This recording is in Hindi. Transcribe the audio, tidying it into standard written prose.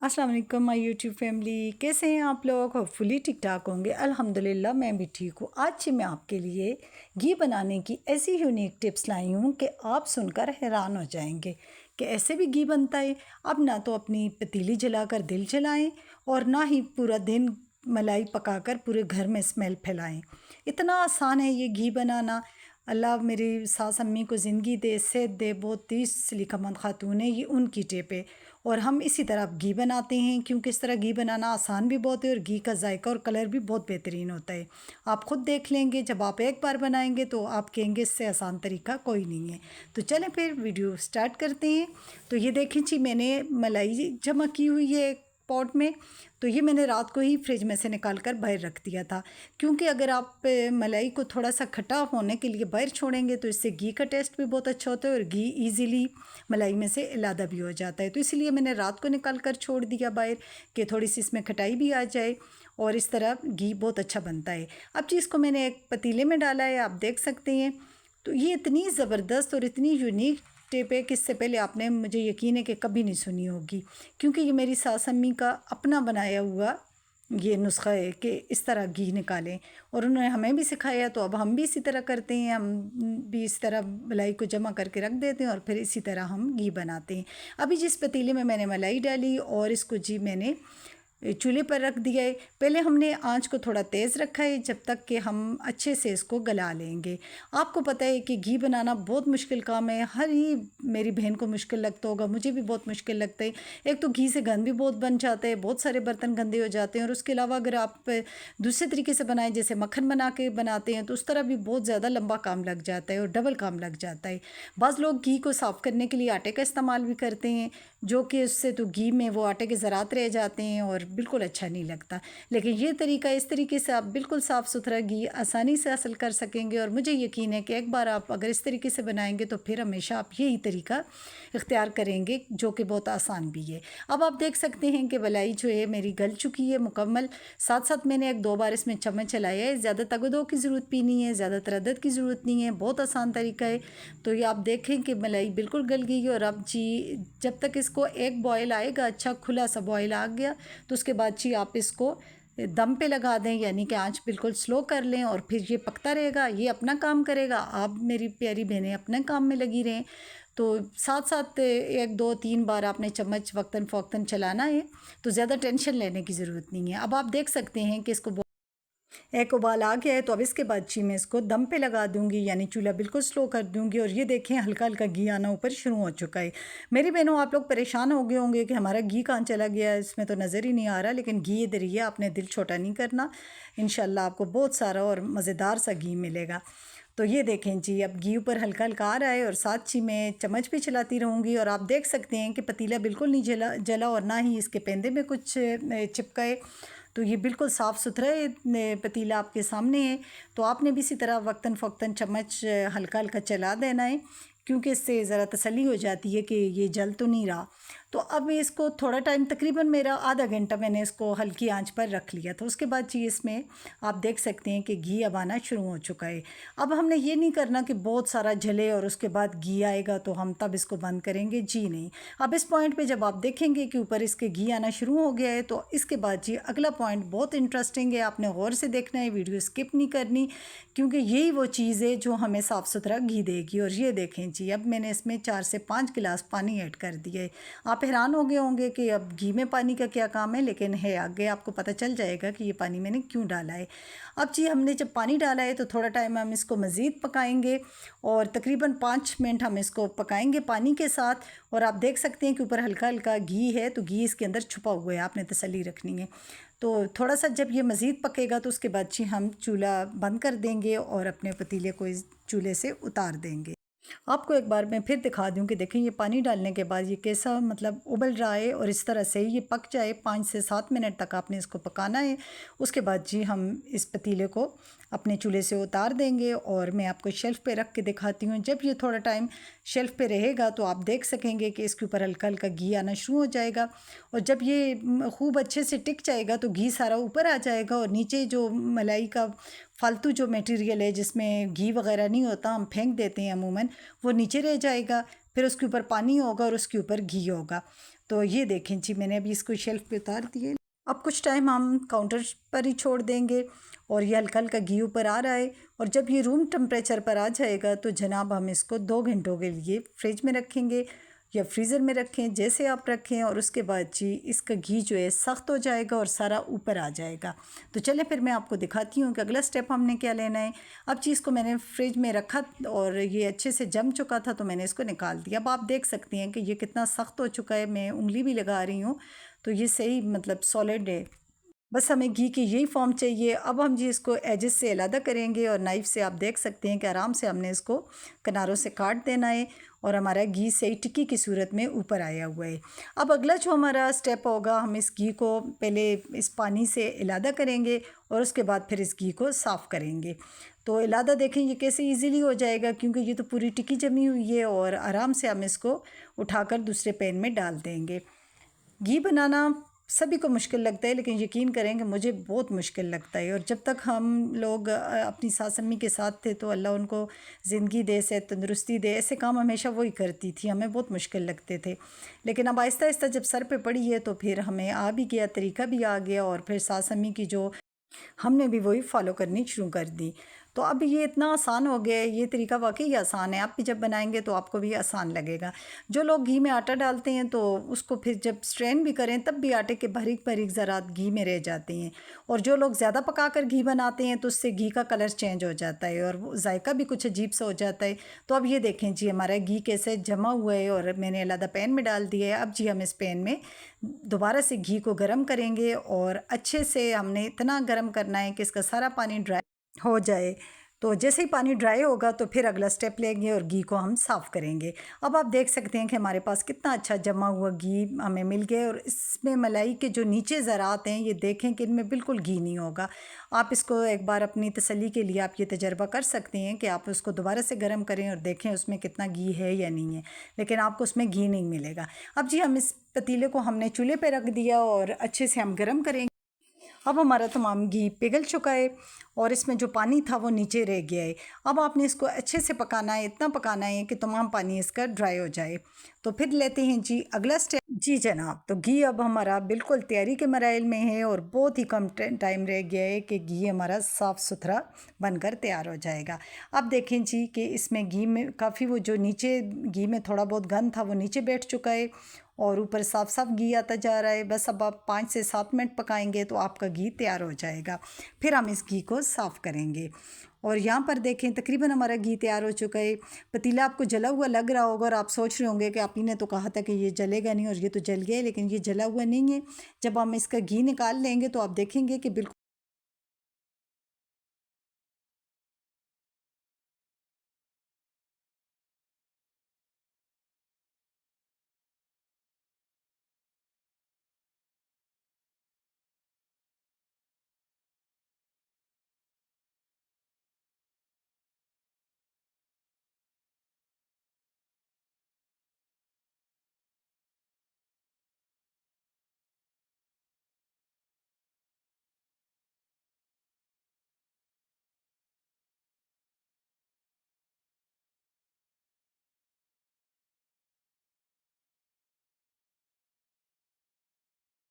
अस्सलाम वालेकुम माय यूट्यूब फैमिली, कैसे हैं आप लोग। होपफुली ठीक ठाक होंगे। अल्हम्दुलिल्लाह मैं भी ठीक हूँ। आज मैं आपके लिए घी बनाने की ऐसी यूनिक टिप्स लाई हूँ कि आप सुनकर हैरान हो जाएंगे कि ऐसे भी घी बनता है। अब ना तो अपनी पतीली जलाकर दिल जलाएं और ना ही पूरा दिन मलाई पकाकर पूरे घर में स्मेल फैलाएं। इतना आसान है ये घी बनाना। अल्लाह मेरी सास अम्मी को ज़िंदगी दे, सेहत दे। बहुत 30 सलीकामंद खातून है, ये उनकी टिप है। और हम इसी तरह घी बनाते हैं, क्योंकि इस तरह घी बनाना आसान भी बहुत है और घी का जायका और कलर भी बहुत बेहतरीन होता है। आप ख़ुद देख लेंगे, जब आप एक बार बनाएंगे तो आप कहेंगे इससे आसान तरीका कोई नहीं है। तो चलें फिर वीडियो स्टार्ट करते हैं। तो ये देखें जी, मैंने मलाई जमा की हुई है एक पॉट में। तो ये मैंने रात को ही फ्रिज में से निकाल कर बाहर रख दिया था, क्योंकि अगर आप मलाई को थोड़ा सा खट्टा होने के लिए बाहर छोड़ेंगे तो इससे घी का टेस्ट भी बहुत अच्छा होता है और घी इजीली मलाई में से अलहदा भी हो जाता है। तो इसलिए मैंने रात को निकाल कर छोड़ दिया बाहर, कि थोड़ी सी इसमें खटाई भी आ जाए और इस तरह घी बहुत अच्छा बनता है। अब जी इसको मैंने एक पतीले में डाला है, आप देख सकते हैं। तो ये इतनी ज़बरदस्त और इतनी यूनिक टिप है कि इससे पहले आपने, मुझे यकीन है कि कभी नहीं सुनी होगी, क्योंकि ये मेरी सास अम्मी का अपना बनाया हुआ ये नुस्खा है कि इस तरह घी निकालें, और उन्होंने हमें भी सिखाया। तो अब हम भी इसी तरह करते हैं, हम भी इस तरह मलाई को जमा करके रख देते हैं और फिर इसी तरह हम घी बनाते हैं। अभी जिस पतीले में मैंने मलाई डाली और इसको जी मैंने चूल्हे पर रख दिया है। पहले हमने आंच को थोड़ा तेज़ रखा है, जब तक कि हम अच्छे से इसको गला लेंगे। आपको पता है कि घी बनाना बहुत मुश्किल काम है। हर ही मेरी बहन को मुश्किल लगता होगा, मुझे भी बहुत मुश्किल लगता है। एक तो घी से गंद भी बहुत बन जाता है, बहुत सारे बर्तन गंदे हो जाते हैं, और उसके अलावा अगर आप दूसरे तरीके से बनाएं, जैसे मक्खन बना के बनाते हैं, तो उस तरह भी बहुत ज़्यादा लंबा काम लग जाता है और डबल काम लग जाता है। बाज़ लोग घी को साफ़ करने के लिए आटे का इस्तेमाल भी करते हैं, जो कि उससे तो घी में वो आटे के ज़रात रह जाते हैं और बिल्कुल अच्छा नहीं लगता। लेकिन ये तरीका, इस तरीके से आप बिल्कुल साफ़ सुथरा घी आसानी से हासिल कर सकेंगे, और मुझे यकीन है कि एक बार आप अगर इस तरीके से बनाएंगे तो फिर हमेशा आप यही तरीका इख्तियार करेंगे, जो कि बहुत आसान भी है। अब आप देख सकते हैं कि मलाई जो है मेरी गल चुकी है मुकम्मल। साथ साथ मैंने एक दो बार इसमें चम्मच चलाया है। ज़्यादा तगदो की ज़रूरत भी नहीं है, ज़्यादा तरद्दुद की ज़रूरत नहीं है, बहुत आसान तरीका है। तो ये आप देखें कि मलाई बिल्कुल गल गई है। और अब जी जब तक इसको एक बॉयल आएगा, अच्छा खुला सा बॉयल आ गया, तो उसके बाद जी आप इसको दम पे लगा दें, यानी कि आंच बिल्कुल स्लो कर लें, और फिर ये पकता रहेगा, ये अपना काम करेगा। आप मेरी प्यारी बहनें अपने काम में लगी रहें। तो साथ साथ एक दो तीन बार आपने चम्मच वक्तन फ़ौक्तन चलाना है, तो ज़्यादा टेंशन लेने की ज़रूरत नहीं है। अब आप देख सकते हैं कि इसको एक उबाल आ गया है। तो अब इसके बाद जी मैं इसको दम पे लगा दूंगी, यानी चूल्हा बिल्कुल स्लो कर दूंगी। और ये देखें हल्का हल्का घी आना ऊपर शुरू हो चुका है। मेरी बहनों, आप लोग परेशान हो गए होंगे कि हमारा घी कहाँ चला गया, इसमें तो नज़र ही नहीं आ रहा। लेकिन घी इधर ही है, आपने दिल छोटा नहीं करना। इंशाल्लाह आपको बहुत सारा और मज़ेदार सा घी मिलेगा। तो ये देखें जी, अब घी ऊपर हल्का हल्का आ रहा है, और साथ ही मैं चम्मच भी चलाती रहूँगी। और आप देख सकते हैं कि पतीला बिल्कुल नहीं जला और ना ही इसके पेंदे में कुछ चिपकाए। तो ये बिल्कुल साफ़ सुथरा है, पतीला आपके सामने है। तो आपने भी इसी तरह वक्तन फ़ौक्तन चम्मच हल्का हल्का चला देना है, क्योंकि इससे ज़रा तसल्ली हो जाती है कि ये जल तो नहीं रहा। तो अब इसको थोड़ा टाइम, तकरीबन मेरा आधा घंटा मैंने इसको हल्की आंच पर रख लिया था। उसके बाद जी इसमें आप देख सकते हैं कि घी अब आना शुरू हो चुका है। अब हमने ये नहीं करना कि बहुत सारा जले और उसके बाद घी आएगा तो हम तब इसको बंद करेंगे, जी नहीं। अब इस पॉइंट पे जब आप देखेंगे कि ऊपर इसके घी आना शुरू हो गया है, तो इसके बाद जी अगला पॉइंट बहुत इंटरेस्टिंग है, आपने गौर से देखना है, वीडियो स्किप नहीं करनी, क्योंकि यही वो चीज़ है जो हमें साफ़ सुथरा घी देगी। और ये देखें जी, अब मैंने इसमें 4 से 5 गिलास पानी ऐड कर दिया है। आप हैरान हो गए होंगे कि अब घी में पानी का क्या काम है, लेकिन है, आगे आपको पता चल जाएगा कि ये पानी मैंने क्यों डाला है। अब जी हमने जब पानी डाला है तो थोड़ा टाइम हम इसको मज़ीद पकाएंगे, और तकरीबन 5 मिनट हम इसको पकाएंगे पानी के साथ। और आप देख सकते हैं कि ऊपर हल्का हल्का घी है, तो घी इसके अंदर छुपा हुआ है, आपने तसल्ली रखनी है। तो थोड़ा सा जब ये मज़ीद पकेगा तो उसके बाद जी हम चूल्हा बंद कर देंगे और अपने पतीले को इस चूल्हे से उतार देंगे। आपको एक बार मैं फिर दिखा दूं कि देखें ये पानी डालने के बाद ये कैसा मतलब उबल रहा है, और इस तरह से ये पक जाए। 5 से 7 मिनट तक आपने इसको पकाना है। उसके बाद जी हम इस पतीले को अपने चूल्हे से उतार देंगे, और मैं आपको शेल्फ़ पे रख के दिखाती हूँ। जब ये थोड़ा टाइम शेल्फ़ पे रहेगा तो आप देख सकेंगे कि इसके ऊपर हल्का हल्का घी आना शुरू हो जाएगा, और जब ये खूब अच्छे से टिक जाएगा तो घी सारा ऊपर आ जाएगा, और नीचे जो मलाई का फालतू जो मटेरियल है जिसमें घी वगैरह नहीं होता, हम फेंक देते हैं अमूमन, वो नीचे रह जाएगा। फिर उसके ऊपर पानी होगा और उसके ऊपर घी होगा। तो ये देखें जी, मैंने अभी इसको शेल्फ़ पे उतार दिए। अब कुछ टाइम हम काउंटर पर ही छोड़ देंगे और ये हल्का हल्का घी ऊपर आ रहा है। और जब ये रूम टेम्परेचर पर आ जाएगा तो जनाब हम इसको 2 घंटों के लिए फ्रिज में रखेंगे या फ्रीज़र में रखें, जैसे आप रखें। और उसके बाद जी इसका घी जो है सख्त हो जाएगा और सारा ऊपर आ जाएगा। तो चलें फिर मैं आपको दिखाती हूँ कि अगला स्टेप हमने क्या लेना है। अब चीज़ को मैंने फ्रिज में रखा और ये अच्छे से जम चुका था तो मैंने इसको निकाल दिया। अब आप देख सकती हैं कि ये कितना सख्त हो चुका है, मैं उंगली भी लगा रही हूँ तो ये सही मतलब सॉलिड है। बस हमें घी की यही फॉर्म चाहिए। अब हम जी इसको एजेस से अलग करेंगे और नाइफ़ से आप देख सकते हैं कि आराम से हमने इसको किनारों से काट देना है और हमारा घी सही टिक्की की सूरत में ऊपर आया हुआ है। अब अगला जो हमारा स्टेप होगा, हम इस घी को पहले इस पानी से अलग करेंगे और उसके बाद फिर इस घी को साफ़ करेंगे। तो अलग देखें ये कैसे ईज़िली हो जाएगा, क्योंकि ये तो पूरी टिक्की जमी हुई है और आराम से हम इसको उठाकर दूसरे पैन में डाल देंगे। घी बनाना सभी को मुश्किल लगता है, लेकिन यकीन करें कि मुझे बहुत मुश्किल लगता है। और जब तक हम लोग अपनी सास अम्मी के साथ थे तो अल्लाह उनको ज़िंदगी दे, से तंदुरुस्ती दे, ऐसे काम हमेशा वही करती थी, हमें बहुत मुश्किल लगते थे। लेकिन अब आहिस्ता आहिस्ता जब सर पे पड़ी है तो फिर हमें आ भी गया, तरीका भी आ गया और फिर सास अम्मी की जो हमने भी वही फॉलो करनी शुरू कर दी। तो अब ये इतना आसान हो गया है, ये तरीका वाकई आसान है। आप भी जब बनाएंगे तो आपको भी आसान लगेगा। जो लोग घी में आटा डालते हैं तो उसको फिर जब स्ट्रेन भी करें तब भी आटे के बारीक बारीक ज़रात घी में रह जाते हैं। और जो लोग ज़्यादा पका कर घी बनाते हैं तो उससे घी का कलर चेंज हो जाता है और वो जायका भी कुछ अजीब सा हो जाता है। तो अब ये देखें जी हमारा घी कैसे जमा हुआ है और मैंने अलग पैन में डाल दिया है। अब जी हम इस पैन में दोबारा से घी को गर्म करेंगे और अच्छे से हमने इतना गर्म करना है कि इसका सारा पानी ड्राई हो जाए। तो जैसे ही पानी ड्राई होगा तो फिर अगला स्टेप लेंगे और घी को हम साफ़ करेंगे। अब आप देख सकते हैं कि हमारे पास कितना अच्छा जमा हुआ घी हमें मिल गया और इसमें मलाई के जो नीचे ज़रात हैं ये देखें कि इनमें बिल्कुल घी नहीं होगा। आप इसको एक बार अपनी तसल्ली के लिए आप ये तजर्बा कर सकते हैं कि आप उसको दोबारा से गर्म करें और देखें उसमें कितना घी है या नहीं है, लेकिन आपको उसमें घी नहीं मिलेगा। अब जी हम इस पतीले को हमने चूल्हे पर रख दिया और अच्छे से हम गर्म करेंगे। अब हमारा तमाम घी पिघल चुका है और इसमें जो पानी था वो नीचे रह गया है। अब आपने इसको अच्छे से पकाना है, इतना पकाना है कि तमाम पानी इसका ड्राई हो जाए। तो फिर लेते हैं जी अगला स्टेप। जी जनाब, तो घी अब हमारा बिल्कुल तैयारी के मराइल में है और बहुत ही कम टाइम रह गया है कि घी हमारा साफ़ सुथरा बनकर तैयार हो जाएगा। अब देखें जी कि इसमें घी में काफ़ी वो जो नीचे घी में थोड़ा बहुत गंद था वो नीचे बैठ चुका है और ऊपर साफ साफ घी आता जा रहा है। बस अब आप 5 से 7 मिनट पकाएंगे तो आपका घी तैयार हो जाएगा। फिर हम इस घी को साफ़ करेंगे और यहाँ पर देखें तकरीबन हमारा घी तैयार हो चुका है। पतीला आपको जला हुआ लग रहा होगा और आप सोच रहे होंगे कि आप ही ने तो कहा था कि ये जलेगा नहीं और ये तो जल गया है, लेकिन ये जला हुआ नहीं है। जब हम इसका घी निकाल लेंगे तो आप देखेंगे कि बिल्कुल